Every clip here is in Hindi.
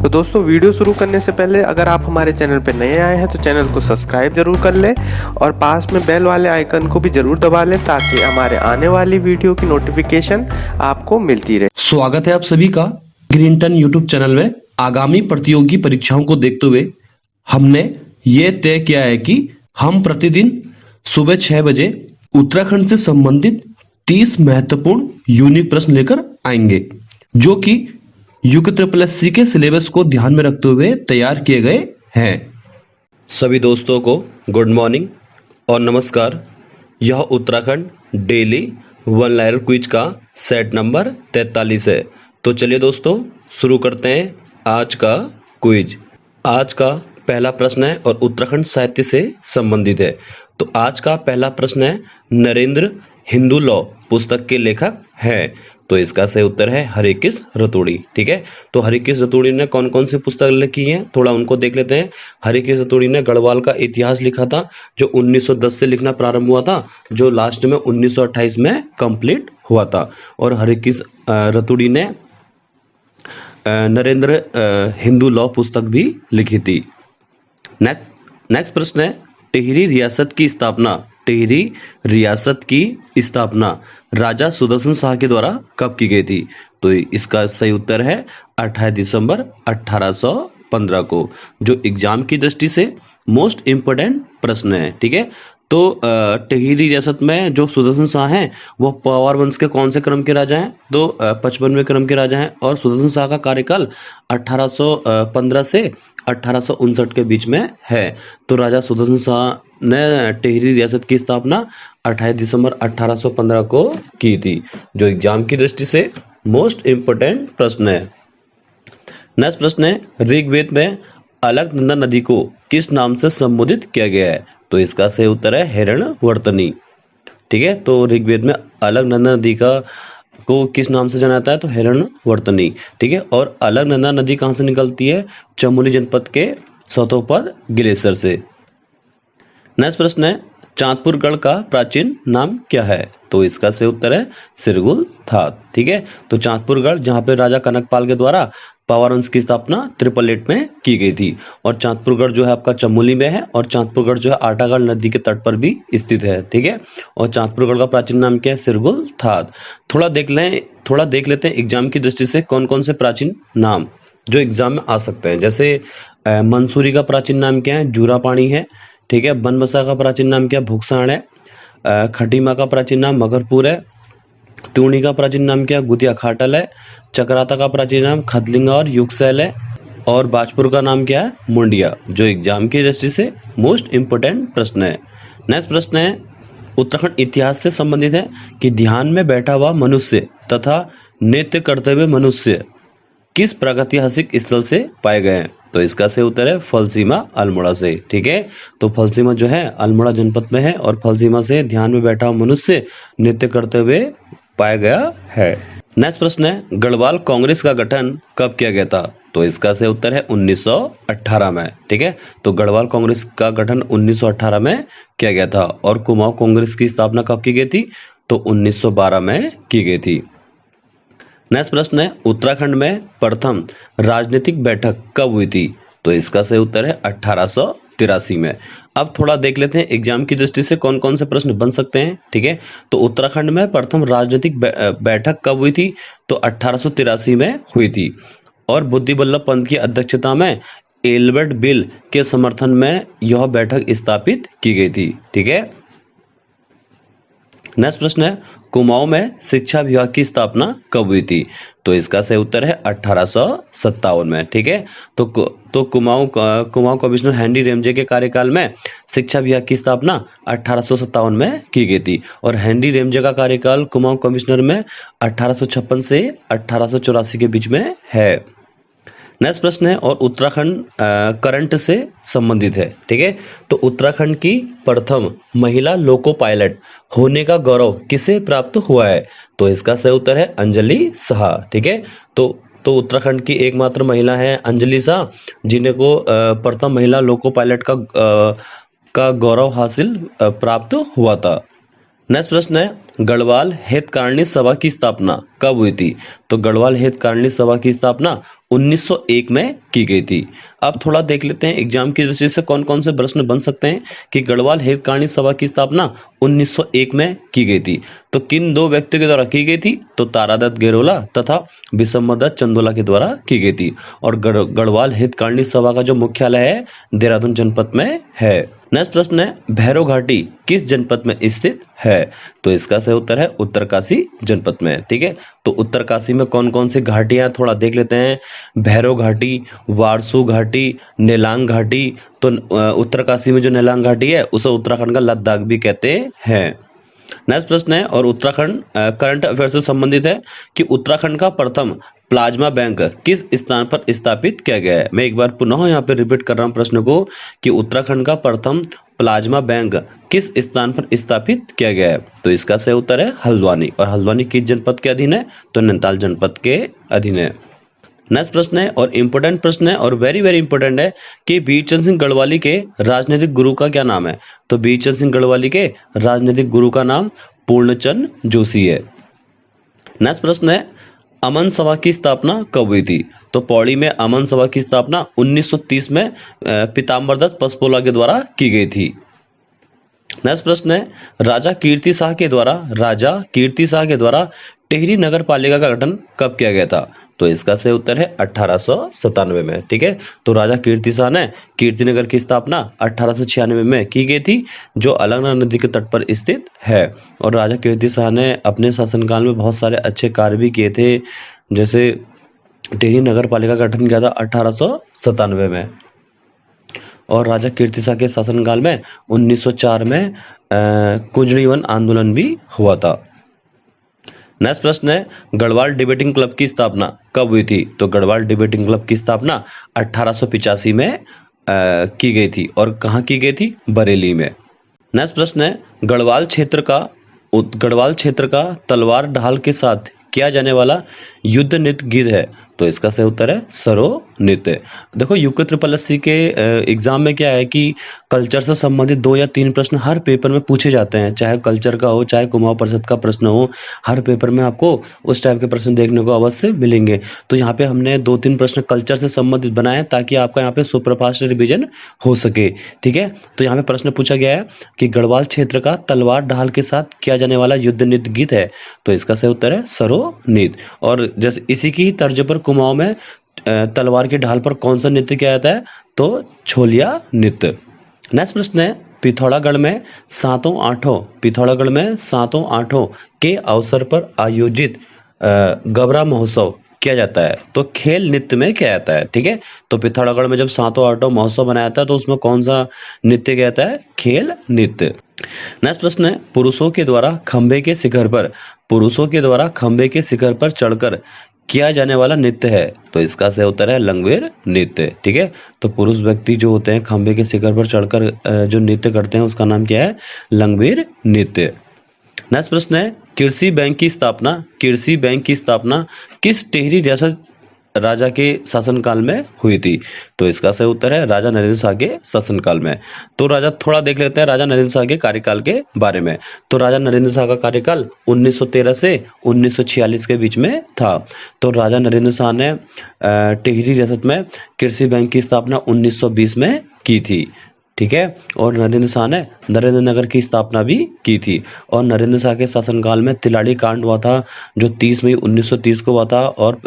तो दोस्तों वीडियो शुरू करने से पहले अगर आप हमारे चैनल पर नए आए हैं तो चैनल को सब्सक्राइब जरूर कर लें और पास में बेल वाले आइकन को भी जरूर दबा लें ताकि हमारे आने वाली वीडियो की नोटिफिकेशन आपको मिलती रहे। स्वागत है आप सभी का ग्रीनटन यूट्यूब चैनल में। आगामी प्रतियोगी परीक्षाओं को देखते हुए हमने ये तय किया है कि हम प्रतिदिन सुबह 6 बजे उत्तराखंड से संबंधित 30 महत्वपूर्ण यूनिक प्रश्न लेकर आएंगे, जो कि UKSSC के सिलेबस को ध्यान में रखते हुए तैयार किए गए हैं। सभी दोस्तों को गुड मॉर्निंग और नमस्कार। यह Uttarakhand daily one liner quiz का सेट नंबर 43 है। तो चलिए दोस्तों शुरू करते हैं आज का क्विज। आज का पहला प्रश्न है और उत्तराखंड साहित्य से संबंधित है। तो आज का पहला प्रश्न है, नरेंद्र हिंदू लॉ पुस्तक के लेखक हैं। तो इसका सही उत्तर है हरिकृष्ण रतूड़ी। ठीक है, तो हरिकृष्ण रतूड़ी ने कौन कौन सी पुस्तक लिखी है थोड़ा उनको देख लेते हैं। हरिकृष्ण रतूड़ी ने गढ़वाल का इतिहास लिखा था, जो 1910 से लिखना प्रारंभ हुआ था, जो लास्ट में 1928 में कंप्लीट हुआ था। और हरिकृष्ण रतूड़ी ने नरेंद्र हिंदू लॉ पुस्तक भी लिखी थी। नेक्स्ट प्रश्न है, टिहरी रियासत की स्थापना राजा सुदर्शन शाह के द्वारा कब की गई थी? तो इसका सही उत्तर है 28 दिसंबर 1815 को, जो एग्जाम की दृष्टि से मोस्ट इंपोर्टेंट प्रश्न है। ठीक है, तो टिहरी रियासत में जो सुदर्शन शाह हैं वो पवार वंश के कौन से क्रम के राजा हैं? तो 55वें क्रम के राजा हैं। और सुदर्शन शाह का कार्यकाल 1815 से 1859 के बीच में है। तो राजा सुदर्शन शाह ने टिहरी रियासत की स्थापना 28 दिसंबर 1815 को की थी, जो एग्जाम की दृष्टि से मोस्ट इंपोर्टेंट प्रश्न है। नेक्स्ट प्रश्न है, ऋग्वेद में अलकनंदा नदी को किस नाम से संबोधित किया गया है? तो इसका सही उत्तर है हिरण्यवर्तनी। ठीक है, तो ऋग्वेद में अलकनंदा नदी को किस नाम से जाना जाता है? तो हिरण्यवर्तनी। ठीक है, और अलकनंदा नदी कहाँ से निकलती है? चमोली जनपद के सतोपद ग्लेशियर से। नेक्स्ट प्रश्न है, चांदपुर गढ़ का प्राचीन नाम क्या है? तो इसका सही उत्तर है सिरगुल थात। ठीक है, तो चांदपुर गढ़ जहाँ पे राजा कनकपाल के द्वारा पावर वंश की स्थापना 888 में की गई थी। और चांदपुरगढ़ जो है आपका चमोली में है, और चांदपुरगढ़ जो है आटागढ़ नदी के तट पर भी स्थित है। ठीक है, और चांदपुरगढ़ का प्राचीन नाम क्या है? सिरगुल थात। थोड़ा देख लेते हैं एग्जाम की दृष्टि से कौन कौन से प्राचीन नाम जो एग्जाम में आ सकते हैं। जैसे मंसूरी का प्राचीन नाम क्या है? जूरापाणी है। ठीक है, बनबसा का प्राचीन नाम क्या है? भुकसाण है। खटीमा का प्राचीन नाम मगरपुर है। त्यूणी का प्राचीन नाम क्या है? गुदिया खाटल है। चक्राता का प्राचीन नाम खदलिंगा और युगसैल है। और बाजपुर का नाम क्या है? मुंडिया, जो एग्जाम की दृष्टि से मोस्ट इंपोर्टेंट प्रश्न है। नेक्स्ट प्रश्न है, उत्तराखंड इतिहास से संबंधित है कि ध्यान में बैठा हुआ मनुष्य तथा नृत्य करते हुए मनुष्य किस प्रागैतिहासिक स्थल से पाए गए हैं? तो इसका सही उत्तर है फलसीमा अल्मोड़ा से। ठीक है, तो फलसीमा जो है अल्मोड़ा जनपद में है, और फलसीमा से ध्यान में बैठा हुआ मनुष्य नृत्य करते हुए पाया गया है। नेक्स्ट प्रश्न है, गढ़वाल कांग्रेस का गठन कब किया गया था? तो इसका सही उत्तर है 1918 में। ठीक है, तो गढ़वाल कांग्रेस का गठन 1918 में किया गया था। और कुमाऊं कांग्रेस की स्थापना कब की गई थी? तो 1912 में की गई थी। नेक्स्ट प्रश्न है, उत्तराखंड में प्रथम राजनीतिक बैठक कब हुई थी? तो इसका सही उत्तर है 1883 में। अब थोड़ा देख लेते हैं एग्जाम की दृष्टि से कौन कौन से प्रश्न बन सकते हैं। ठीक है, तो उत्तराखंड में प्रथम राजनीतिक बैठक कब हुई थी? तो 1883 में हुई थी। और बुद्धि बल्लभ पंत की अध्यक्षता में एल्बर्ट बिल के समर्थन में यह बैठक स्थापित की गई थी। ठीक है, नेक्स्ट प्रश्न है, कुमाऊं में शिक्षा विभाग की स्थापना कब हुई थी? तो इसका सही उत्तर है 1857 में। ठीक है, तो कुमाऊं कमिश्नर हेनरी रेमजे के कार्यकाल में शिक्षा विभाग की स्थापना 1857 में की गई थी। और हेनरी रेमजे का कार्यकाल कुमाऊं कमिश्नर में 1856 से 1884 के बीच में है। नेक्स्ट प्रश्न है, और उत्तराखंड करंट से संबंधित है। ठीक है, तो उत्तराखंड की प्रथम महिला लोको पायलट होने का गौरव किसे प्राप्त हुआ है? तो इसका सही उत्तर है अंजलि शाह। ठीक है, तो उत्तराखंड की एकमात्र महिला है अंजलि शाह, जिन्हें को प्रथम महिला लोको पायलट का गौरव हासिल प्राप्त हुआ था। नेक्स्ट प्रश्न है गढ़वाल हितकारिणी सभा की स्थापना कब हुई थी? तो गढ़वाल हितकारिणी सभा की स्थापना 1901 में की गई थी। अब थोड़ा देख लेते हैं एग्जाम की दृष्टि से कौन कौन से प्रश्न बन सकते हैं कि गढ़वाल हितकारिणी सभा की स्थापना 1901 में की गई थी। तो किन दो व्यक्तियों के द्वारा की गई थी? तो तारादत्त गेरोला तथा विशंबरदत्त चंदोला के द्वारा की गई थी। और गढ़वाल हितकारिणी सभा का जो मुख्यालय है देहरादून जनपद में है। नेक्स्ट प्रश्न है भैरव घाटी किस जनपद में स्थित है? तो इसका सही उत्तर है उत्तरकाशी जनपद में। ठीक है, तो उत्तरकाशी में कौन कौन सी घाटियां थोड़ा देख लेते हैं। भैरव घाटी, वारसू घाटी, नेलांग घाटी। तो उत्तरकाशी में जो नेलांग घाटी है उसे उत्तराखंड का लद्दाख भी कहते हैं। नेक्स्ट प्रश्न है और उत्तराखंड करंट अफेयर से संबंधित है कि उत्तराखंड का प्रथम प्लाज्मा बैंक किस स्थान पर स्थापित किया गया है? मैं एक बार पुनः यहाँ पे रिपीट कर रहा हूँ प्रश्न को कि उत्तराखंड का प्रथम प्लाज्मा बैंक किस स्थान पर स्थापित किया गया है? तो इसका सही उत्तर है हल्द्वानी। और हल्द्वानी किस जनपद के अधीन है? तो नैनीताल जनपद के अधीन है। नेक्स्ट प्रश्न है और इंपोर्टेंट प्रश्न है और वेरी वेरी इंपोर्टेंट है कि बीरचंद सिंह गढ़वाली के राजनीतिक गुरु का क्या नाम है? तो बीरचंद सिंह गढ़वाली के राजनीतिक गुरु का नाम पूर्णचंद जोशी है। नेक्स्ट प्रश्न है अमन सभा की स्थापना कब हुई थी? तो पौड़ी में अमन सभा की स्थापना 1930 में पीताम्बरदत्त पसपोला के द्वारा की गई थी। नेक्स्ट प्रश्न है राजा कीर्ति शाह के द्वारा टिहरी नगर पालिका का गठन कब किया गया था? तो इसका सही उत्तर है 1897 में। ठीक है, तो राजा कीर्ति शाह ने कीर्तिनगर की स्थापना 1896 में की गई थी जो अलकनंदा नदी के तट पर स्थित है। और राजा कीर्ति शाह ने अपने शासनकाल में बहुत सारे अच्छे कार्य भी किए थे, जैसे टिहरी नगर पालिका का गठन किया था 1897 में। और राजा कीर्ति शाह के शासनकाल में 1904 में कुजड़ीवन आंदोलन भी हुआ था। नेक्स्ट प्रश्न है गढ़वाल डिबेटिंग क्लब की स्थापना कब हुई थी? तो गढ़वाल डिबेटिंग क्लब की स्थापना 1885 में की गई थी। और कहाँ की गई थी? बरेली में। नेक्स्ट प्रश्न है गढ़वाल क्षेत्र का तलवार ढाल के साथ किया जाने वाला युद्ध नृत्य गीत है? तो इसका सही उत्तर है सरो नृत्य। देखो यूके ट्रिपल एससी के एग्जाम में क्या है कि कल्चर से संबंधित 2 या 3 प्रश्न हर पेपर में पूछे जाते हैं, चाहे कल्चर का हो चाहे कुमाऊं परिषद का प्रश्न हो, हर पेपर में आपको उस टाइप के प्रश्न देखने को अवश्य मिलेंगे। तो यहाँ पे हमने 2-3 प्रश्न कल्चर से संबंधित बनाए ताकि आपका यहाँ पे सुपरफास्ट रिविजन हो सके। ठीक है, तो यहाँ पे प्रश्न पूछा गया है कि गढ़वाल क्षेत्र का तलवार ढाल के साथ किया जाने वाला युद्ध नृत्य गीत है? तो इसका सही उत्तर है सरो नृत्य। और जैसे इसी की तर्ज पर कुमाऊं में तलवार की ढाल पर कौन सा नृत्य किया जाता है? तो छोलिया नृत्य। नेक्स्ट प्रश्न है पिथौरागढ़ में सातों आठों के अवसर पर आयोजित गबरा महोत्सव किया जाता है? तो खेल नृत्य में किया जाता है। ठीक है, तो पिथौरागढ़ में जब सातों आठों महोत्सव बनाया जाता है तो उसमें कौन सा नृत्य किया जाता है? खेल नृत्य। नेक्स्ट प्रश्न है पुरुषों के द्वारा खंबे के शिखर पर चढ़कर किया जाने वाला नृत्य है? तो इसका सही उत्तर है लंगवीर नृत्य। ठीक है, तो पुरुष व्यक्ति जो होते हैं खंबे के शिखर पर चढ़कर जो नृत्य करते हैं उसका नाम क्या है? लंगवीर नृत्य। नेक्स्ट प्रश्न है कृषि बैंक की स्थापना किस टिहरी रियासत राजा के शासनकाल में हुई थी? तो इसका सही उत्तर है राजा नरेंद्र शाह के शासनकाल में। तो राजा थोड़ा देख लेते हैं राजा नरेंद्र शाह के कार्यकाल के बारे में। तो राजा नरेंद्र शाह का कार्यकाल 1913 से 1946 के बीच में था। तो राजा नरेंद्र शाह ने टिहरी रियासत में कृषि बैंक की स्थापना 1920 में की थी। ठीक है, और नरेंद्र शाह ने नरेंद्र नगर की स्थापना भी की थी। और नरेंद्र शाह के शासनकाल में तिलाड़ी कांड हुआ था जो 30 मई 1930 को हुआ था। और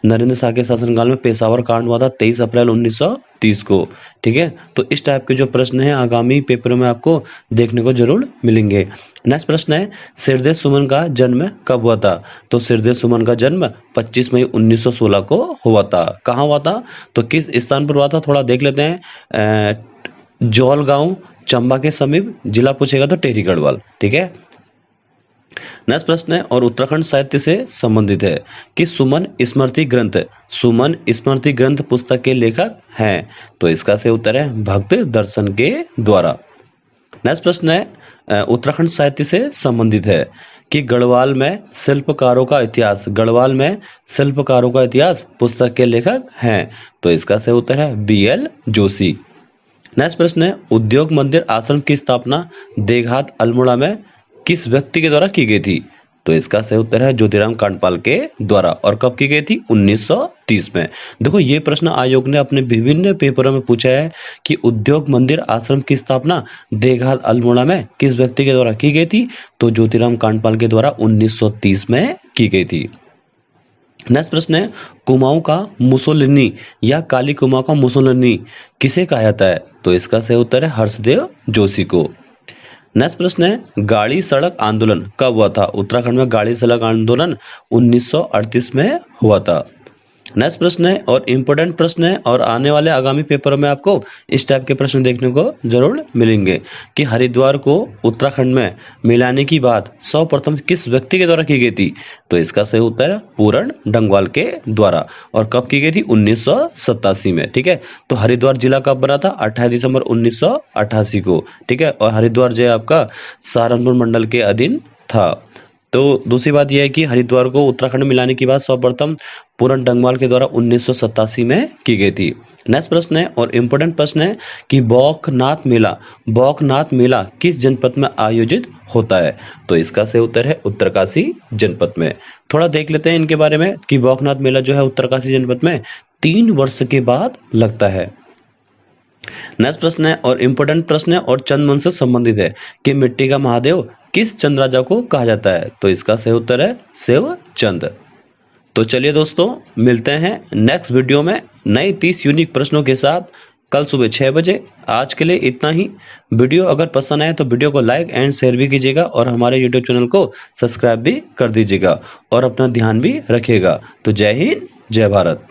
नरेंद्र शाह के शासनकाल में पेशावर कांड हुआ था 23 अप्रैल 1930 को। ठीक है, तो इस टाइप के जो प्रश्न हैं आगामी पेपरों में आपको देखने को जरूर मिलेंगे। नेक्स्ट प्रश्न है सिरदेव सुमन का जन्म कब हुआ था? तो सिरदेव सुमन का जन्म 25 मई 1916 को हुआ था। कहाँ हुआ था? तो किस स्थान पर हुआ था थोड़ा देख लेते हैं। जौल गांव चंबा के समीप, जिला पूछेगा तो टिहरी गढ़वाल। ठीक है, नेक्स्ट प्रश्न है और उत्तराखंड साहित्य से संबंधित है कि सुमन स्मृति ग्रंथ पुस्तक के लेखक हैं? तो इसका सही उत्तर है भक्त दर्शन के द्वारा। नेक्स्ट प्रश्न है उत्तराखंड साहित्य से संबंधित है कि गढ़वाल में शिल्पकारों का इतिहास पुस्तक के लेखक हैं? तो इसका सही उत्तर है BL जोशी। नेक्स्ट प्रश्न है उद्योग मंदिर आश्रम की स्थापना देघात अल्मोड़ा में किस व्यक्ति के द्वारा की गई थी? तो इसका सही उत्तर है ज्योतिराम कांडपाल के द्वारा। और कब की गई थी? 1930 में। देखो ये प्रश्न आयोग ने अपने विभिन्न पेपरों में पूछा है कि उद्योग मंदिर आश्रम की स्थापना देवघाट अल्मोड़ा में किस व्यक्ति के द्वारा की गई थी? तो ज्योतिराम कांडपाल के द्वारा 1930 में की गई थी। नेक्स्ट प्रश्न है, कुमाऊं का मुसोलिनी या काली कुमाऊं का मुसोलिनी किसे कहा जाता है? तो इसका सही उत्तर है हर्षदेव जोशी को। नेक्स्ट प्रश्न है, गाड़ी सड़क आंदोलन कब हुआ था? उत्तराखंड में गाड़ी सड़क आंदोलन 1938 में हुआ था। नेक्स्ट प्रश्न है और इम्पोर्टेंट प्रश्न है और आने वाले आगामी पेपरों में आपको इस टाइप के प्रश्न देखने को जरूर मिलेंगे कि हरिद्वार को उत्तराखंड में मिलाने की बात सर्वप्रथम किस व्यक्ति के द्वारा की गई थी? तो इसका सही उत्तर है पूरण डंगवाल के द्वारा। और कब की गई थी? 1987 में। ठीक है, तो हरिद्वार जिला कब बना था? 28 दिसंबर 1988 को। ठीक है, और हरिद्वार जो है आपका सहारनपुर मंडल के अधीन था। तो दूसरी बात यह है कि हरिद्वार को उत्तराखंड में मिलाने की बात सर्वप्रथम पूरण डंगवाल के द्वारा 1987 में की गई थी। नेक्स्ट प्रश्न है और इम्पोर्टेंट प्रश्न है कि बौखनाथ मेला किस जनपद में आयोजित होता है? तो इसका सही उत्तर है उत्तरकाशी जनपद में। थोड़ा देख लेते हैं इनके बारे में कि बौखनाथ मेला जो है उत्तरकाशी जनपद में 3 वर्ष के बाद लगता है। नेक्स्ट प्रश्न है और इम्पोर्टेंट प्रश्न है और चंद मन से संबंधित है कि मिट्टी का महादेव किस चंद राजा को कहा जाता है? तो इसका सही उत्तर है शिव चंद। तो चलिए दोस्तों, मिलते हैं नेक्स्ट वीडियो में नए 30 यूनिक प्रश्नों के साथ कल सुबह 6 बजे। आज के लिए इतना ही। वीडियो अगर पसंद आए तो वीडियो को लाइक एंड शेयर भी कीजिएगा और हमारे यूट्यूब चैनल को सब्सक्राइब भी कर दीजिएगा और अपना ध्यान भी रखिएगा। तो जय हिंद, जय भारत।